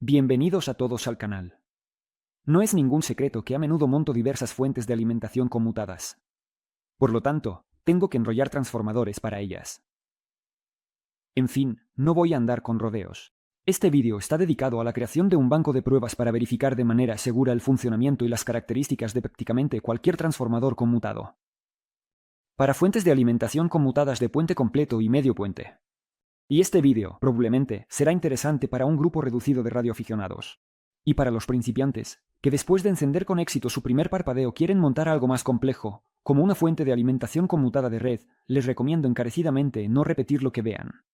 Bienvenidos a todos al canal. No es ningún secreto que a menudo monto diversas fuentes de alimentación conmutadas. Por lo tanto, tengo que enrollar transformadores para ellas. En fin, no voy a andar con rodeos. Este vídeo está dedicado a la creación de un banco de pruebas para verificar de manera segura el funcionamiento y las características de prácticamente cualquier transformador conmutado. Para fuentes de alimentación conmutadas de puente completo y medio puente. Y este vídeo, probablemente, será interesante para un grupo reducido de radioaficionados. Y para los principiantes, que después de encender con éxito su primer parpadeo quieren montar algo más complejo, como una fuente de alimentación conmutada de red, les recomiendo encarecidamente no repetir lo que vean.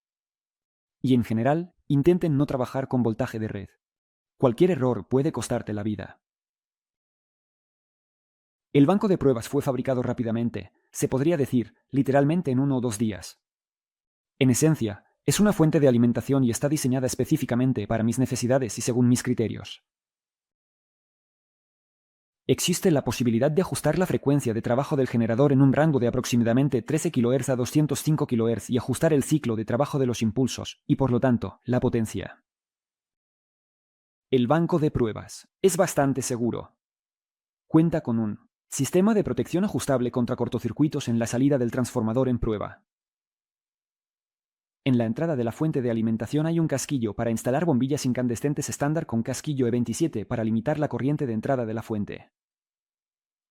Y en general, intenten no trabajar con voltaje de red. Cualquier error puede costarte la vida. El banco de pruebas fue fabricado rápidamente, se podría decir, literalmente en 1 o 2 días. En esencia, es una fuente de alimentación y está diseñada específicamente para mis necesidades y según mis criterios. Existe la posibilidad de ajustar la frecuencia de trabajo del generador en un rango de aproximadamente 13 kHz a 205 kHz y ajustar el ciclo de trabajo de los impulsos, y por lo tanto, la potencia. El banco de pruebas es bastante seguro. Cuenta con un sistema de protección ajustable contra cortocircuitos en la salida del transformador en prueba. En la entrada de la fuente de alimentación hay un casquillo para instalar bombillas incandescentes estándar con casquillo E27 para limitar la corriente de entrada de la fuente.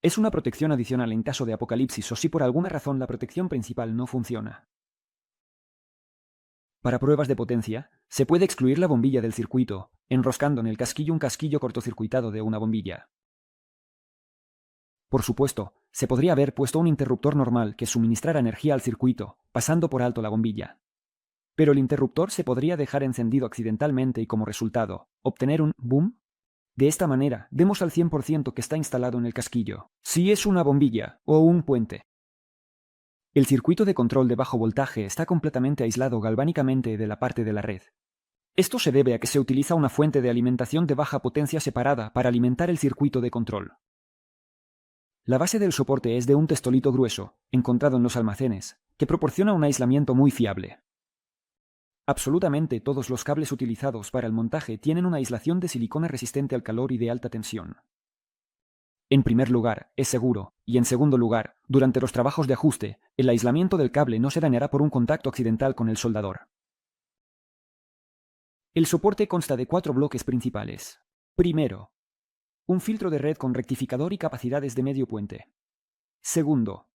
Es una protección adicional en caso de apocalipsis o si por alguna razón la protección principal no funciona. Para pruebas de potencia, se puede excluir la bombilla del circuito, enroscando en el casquillo un casquillo cortocircuitado de una bombilla. Por supuesto, se podría haber puesto un interruptor normal que suministrara energía al circuito, pasando por alto la bombilla. Pero el interruptor se podría dejar encendido accidentalmente y como resultado, obtener un boom. De esta manera, vemos al 100% que está instalado en el casquillo, si es una bombilla o un puente. El circuito de control de bajo voltaje está completamente aislado galvánicamente de la parte de la red. Esto se debe a que se utiliza una fuente de alimentación de baja potencia separada para alimentar el circuito de control. La base del soporte es de un testolito grueso, encontrado en los almacenes, que proporciona un aislamiento muy fiable. Absolutamente todos los cables utilizados para el montaje tienen una aislación de silicona resistente al calor y de alta tensión. En primer lugar, es seguro, y en segundo lugar, durante los trabajos de ajuste, el aislamiento del cable no se dañará por un contacto accidental con el soldador. El soporte consta de 4 bloques principales. Primero, un filtro de red con rectificador y capacidades de medio puente. Segundo,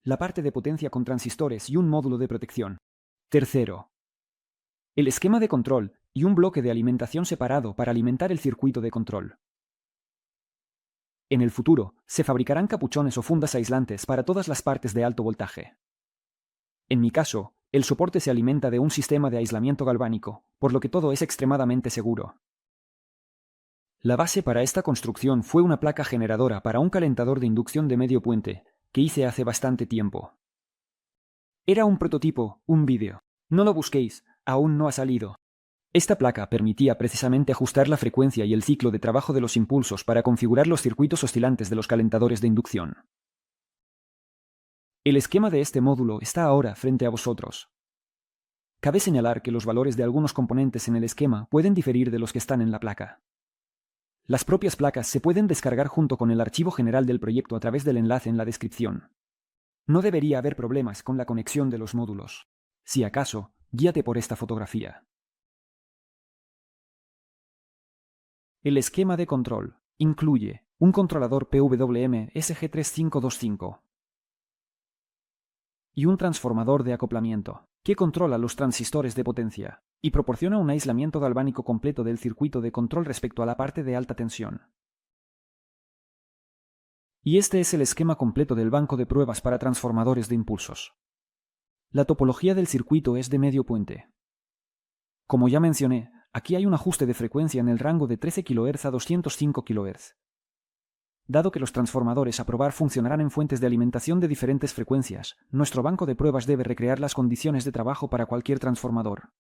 la parte de potencia con transistores y un módulo de protección. Tercero, el esquema de control y un bloque de alimentación separado para alimentar el circuito de control. En el futuro, se fabricarán capuchones o fundas aislantes para todas las partes de alto voltaje. En mi caso, el soporte se alimenta de un sistema de aislamiento galvánico, por lo que todo es extremadamente seguro. La base para esta construcción fue una placa generadora para un calentador de inducción de medio puente, que hice hace bastante tiempo. Era un prototipo, un vídeo. No lo busquéis, aún no ha salido. Esta placa permitía precisamente ajustar la frecuencia y el ciclo de trabajo de los impulsos para configurar los circuitos oscilantes de los calentadores de inducción. El esquema de este módulo está ahora frente a vosotros. Cabe señalar que los valores de algunos componentes en el esquema pueden diferir de los que están en la placa. Las propias placas se pueden descargar junto con el archivo general del proyecto a través del enlace en la descripción. No debería haber problemas con la conexión de los módulos. Si acaso, guíate por esta fotografía. El esquema de control incluye un controlador PWM SG3525 y un transformador de acoplamiento que controla los transistores de potencia y proporciona un aislamiento galvánico completo del circuito de control respecto a la parte de alta tensión. Y este es el esquema completo del banco de pruebas para transformadores de impulsos. La topología del circuito es de medio puente. Como ya mencioné, aquí hay un ajuste de frecuencia en el rango de 13 kHz a 205 kHz. Dado que los transformadores a probar funcionarán en fuentes de alimentación de diferentes frecuencias, nuestro banco de pruebas debe recrear las condiciones de trabajo para cualquier transformador.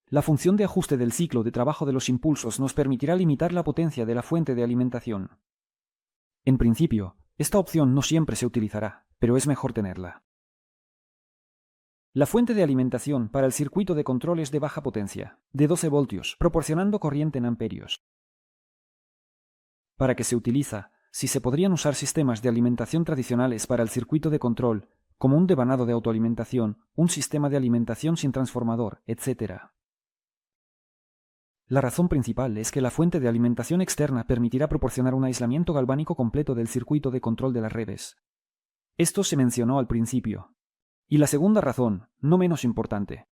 La función de ajuste del ciclo de trabajo de los impulsos nos permitirá limitar la potencia de la fuente de alimentación. En principio, esta opción no siempre se utilizará, pero es mejor tenerla. La fuente de alimentación para el circuito de control es de baja potencia, de 12 voltios, proporcionando corriente en amperios. ¿Para qué se utiliza? Si se podrían usar sistemas de alimentación tradicionales para el circuito de control, como un devanado de autoalimentación, un sistema de alimentación sin transformador, etc. La razón principal es que la fuente de alimentación externa permitirá proporcionar un aislamiento galvánico completo del circuito de control de las redes. Esto se mencionó al principio. Y la segunda razón, no menos importante.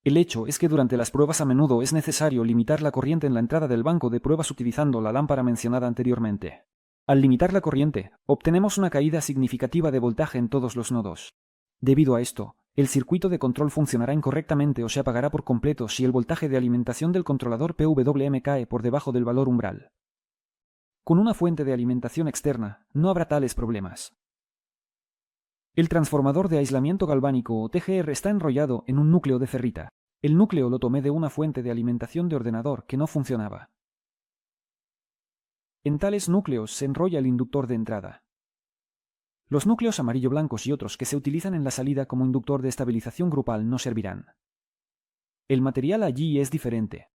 El hecho es que durante las pruebas a menudo es necesario limitar la corriente en la entrada del banco de pruebas utilizando la lámpara mencionada anteriormente. Al limitar la corriente, obtenemos una caída significativa de voltaje en todos los nodos. Debido a esto, el circuito de control funcionará incorrectamente o se apagará por completo si el voltaje de alimentación del controlador PWM cae por debajo del valor umbral. Con una fuente de alimentación externa, no habrá tales problemas. El transformador de aislamiento galvánico o TGR está enrollado en un núcleo de ferrita. El núcleo lo tomé de una fuente de alimentación de ordenador que no funcionaba. En tales núcleos se enrolla el inductor de entrada. Los núcleos amarillo-blancos y otros que se utilizan en la salida como inductor de estabilización grupal no servirán. El material allí es diferente.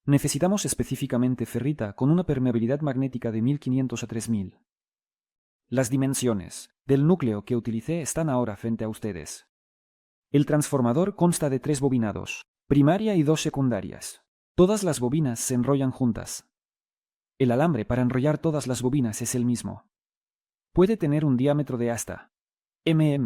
Necesitamos específicamente ferrita con una permeabilidad magnética de 1500 a 3000. Las dimensiones del núcleo que utilicé están ahora frente a ustedes. El transformador consta de 3 bobinados, primaria y 2 secundarias. Todas las bobinas se enrollan juntas. El alambre para enrollar todas las bobinas es el mismo. Puede tener un diámetro de hasta mm.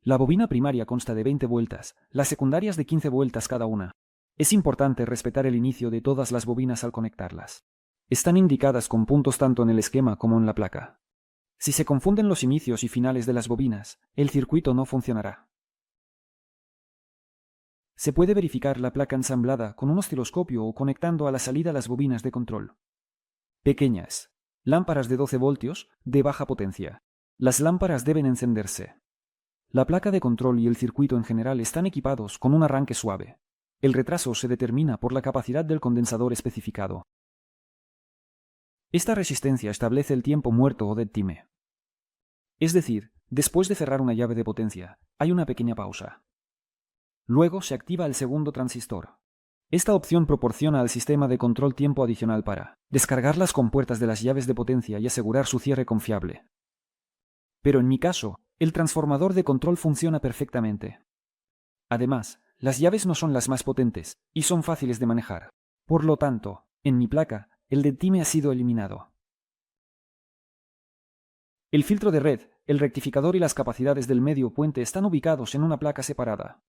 La bobina primaria consta de 20 vueltas, las secundarias de 15 vueltas cada una. Es importante respetar el inicio de todas las bobinas al conectarlas. Están indicadas con puntos tanto en el esquema como en la placa. Si se confunden los inicios y finales de las bobinas, el circuito no funcionará. Se puede verificar la placa ensamblada con un osciloscopio o conectando a la salida las bobinas de control. Pequeñas. Lámparas de 12 voltios, de baja potencia. Las lámparas deben encenderse. La placa de control y el circuito en general están equipados con un arranque suave. El retraso se determina por la capacidad del condensador especificado. Esta resistencia establece el tiempo muerto o dead time. Es decir, después de cerrar una llave de potencia, hay una pequeña pausa. Luego se activa el segundo transistor. Esta opción proporciona al sistema de control tiempo adicional para descargar las compuertas de las llaves de potencia y asegurar su cierre confiable. Pero en mi caso, el transformador de control funciona perfectamente. Además, las llaves no son las más potentes y son fáciles de manejar. Por lo tanto, en mi placa, el dead time ha sido eliminado. El filtro de red, el rectificador y las capacidades del medio puente están ubicados en una placa separada.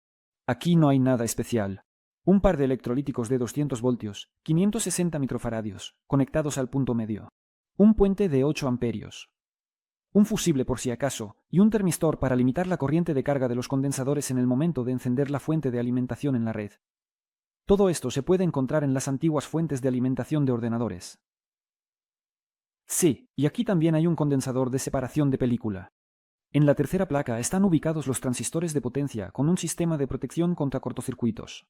Aquí no hay nada especial. Un par de electrolíticos de 200 voltios, 560 microfaradios, conectados al punto medio. Un puente de 8 amperios. Un fusible por si acaso, y un termistor para limitar la corriente de carga de los condensadores en el momento de encender la fuente de alimentación en la red. Todo esto se puede encontrar en las antiguas fuentes de alimentación de ordenadores. Sí, y aquí también hay un condensador de separación de película. En la tercera placa están ubicados los transistores de potencia con un sistema de protección contra cortocircuitos.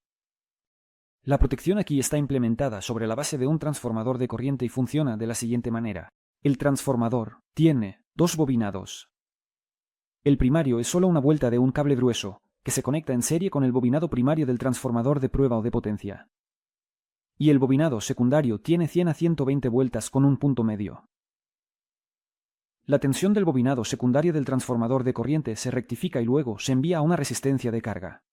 La protección aquí está implementada sobre la base de un transformador de corriente y funciona de la siguiente manera. El transformador tiene 2 bobinados. El primario es solo una vuelta de un cable grueso, que se conecta en serie con el bobinado primario del transformador de prueba o de potencia. Y el bobinado secundario tiene 100 a 120 vueltas con un punto medio. La tensión del bobinado secundario del transformador de corriente se rectifica y luego se envía a una resistencia de carga.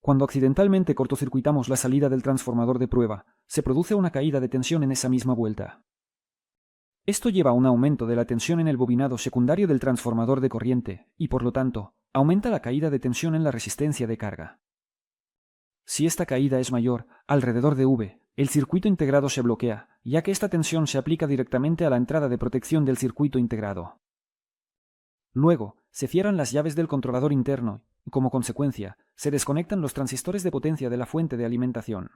Cuando accidentalmente cortocircuitamos la salida del transformador de prueba, se produce una caída de tensión en esa misma vuelta. Esto lleva a un aumento de la tensión en el bobinado secundario del transformador de corriente y, por lo tanto, aumenta la caída de tensión en la resistencia de carga. Si esta caída es mayor, alrededor de V, el circuito integrado se bloquea, ya que esta tensión se aplica directamente a la entrada de protección del circuito integrado. Luego, se cierran las llaves del controlador interno y, como consecuencia, se desconectan los transistores de potencia de la fuente de alimentación.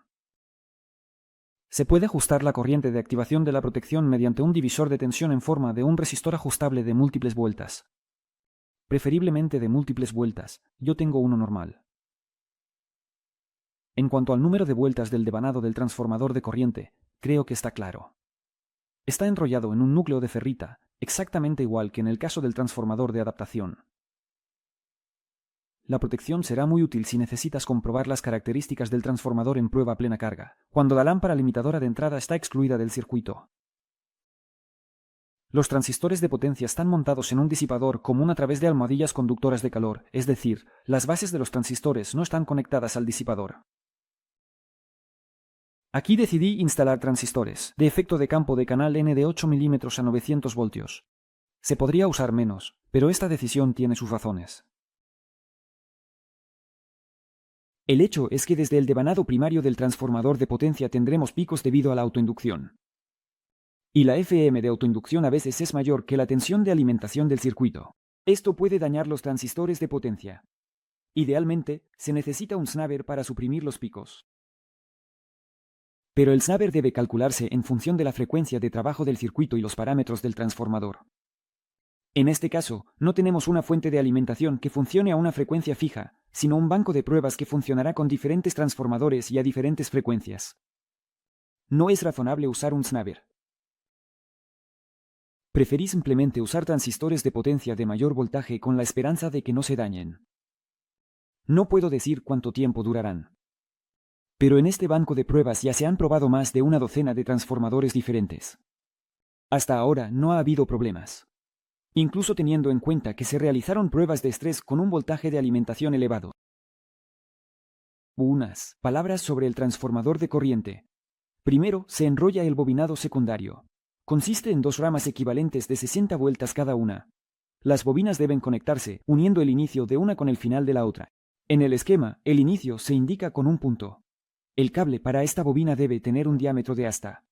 Se puede ajustar la corriente de activación de la protección mediante un divisor de tensión en forma de un resistor ajustable de múltiples vueltas. Preferiblemente de múltiples vueltas, yo tengo uno normal. En cuanto al número de vueltas del devanado del transformador de corriente, creo que está claro. Está enrollado en un núcleo de ferrita, exactamente igual que en el caso del transformador de adaptación. La protección será muy útil si necesitas comprobar las características del transformador en prueba a plena carga, cuando la lámpara limitadora de entrada está excluida del circuito. Los transistores de potencia están montados en un disipador común a través de almohadillas conductoras de calor, es decir, las bases de los transistores no están conectadas al disipador. Aquí decidí instalar transistores de efecto de campo de canal N de 8 mm a 900 voltios. Se podría usar menos, pero esta decisión tiene sus razones. El hecho es que desde el devanado primario del transformador de potencia tendremos picos debido a la autoinducción. Y la FM de autoinducción a veces es mayor que la tensión de alimentación del circuito. Esto puede dañar los transistores de potencia. Idealmente, se necesita un snabber para suprimir los picos. Pero el snabber debe calcularse en función de la frecuencia de trabajo del circuito y los parámetros del transformador. En este caso, no tenemos una fuente de alimentación que funcione a una frecuencia fija, sino un banco de pruebas que funcionará con diferentes transformadores y a diferentes frecuencias. No es razonable usar un snabber. Preferí simplemente usar transistores de potencia de mayor voltaje con la esperanza de que no se dañen. No puedo decir cuánto tiempo durarán. Pero en este banco de pruebas ya se han probado más de una docena de transformadores diferentes. Hasta ahora no ha habido problemas. Incluso teniendo en cuenta que se realizaron pruebas de estrés con un voltaje de alimentación elevado. Unas palabras sobre el transformador de corriente. Primero, se enrolla el bobinado secundario. Consiste en dos ramas equivalentes de 60 vueltas cada una. Las bobinas deben conectarse, uniendo el inicio de una con el final de la otra. En el esquema, el inicio se indica con un punto. El cable para esta bobina debe tener un diámetro de hasta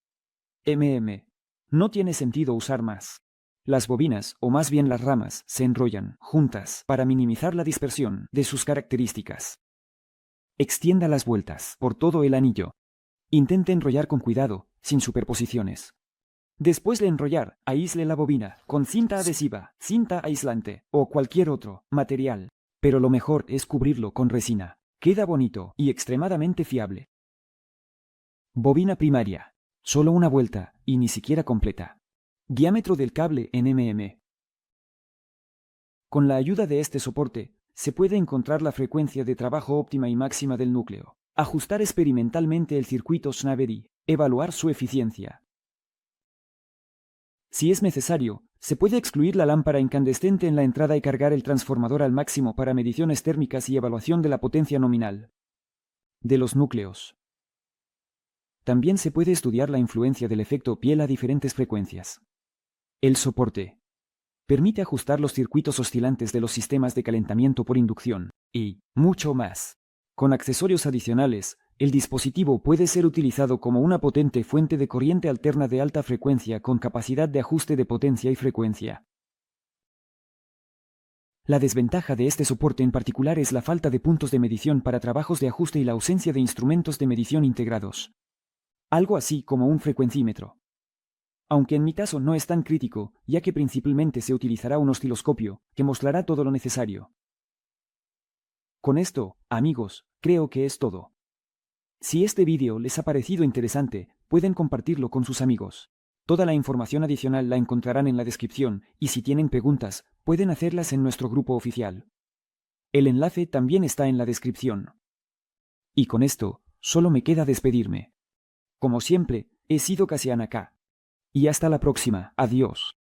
mm. No tiene sentido usar más. Las bobinas, o más bien las ramas, se enrollan juntas para minimizar la dispersión de sus características. Extienda las vueltas por todo el anillo. Intente enrollar con cuidado, sin superposiciones. Después de enrollar, aísle la bobina con cinta adhesiva, cinta aislante o cualquier otro material. Pero lo mejor es cubrirlo con resina. Queda bonito y extremadamente fiable. Bobina primaria. Solo una vuelta, y ni siquiera completa. Diámetro del cable en mm. Con la ayuda de este soporte, se puede encontrar la frecuencia de trabajo óptima y máxima del núcleo, ajustar experimentalmente el circuito snabber y evaluar su eficiencia. Si es necesario, se puede excluir la lámpara incandescente en la entrada y cargar el transformador al máximo para mediciones térmicas y evaluación de la potencia nominal de los núcleos. También se puede estudiar la influencia del efecto piel a diferentes frecuencias. El soporte permite ajustar los circuitos oscilantes de los sistemas de calentamiento por inducción, y mucho más. Con accesorios adicionales, el dispositivo puede ser utilizado como una potente fuente de corriente alterna de alta frecuencia con capacidad de ajuste de potencia y frecuencia. La desventaja de este soporte en particular es la falta de puntos de medición para trabajos de ajuste y la ausencia de instrumentos de medición integrados. Algo así como un frecuencímetro. Aunque en mi caso no es tan crítico, ya que principalmente se utilizará un osciloscopio, que mostrará todo lo necesario. Con esto, amigos, creo que es todo. Si este vídeo les ha parecido interesante, pueden compartirlo con sus amigos. Toda la información adicional la encontrarán en la descripción, y si tienen preguntas, pueden hacerlas en nuestro grupo oficial. El enlace también está en la descripción. Y con esto, solo me queda despedirme. Como siempre, he sido Casiana K. Y hasta la próxima. Adiós.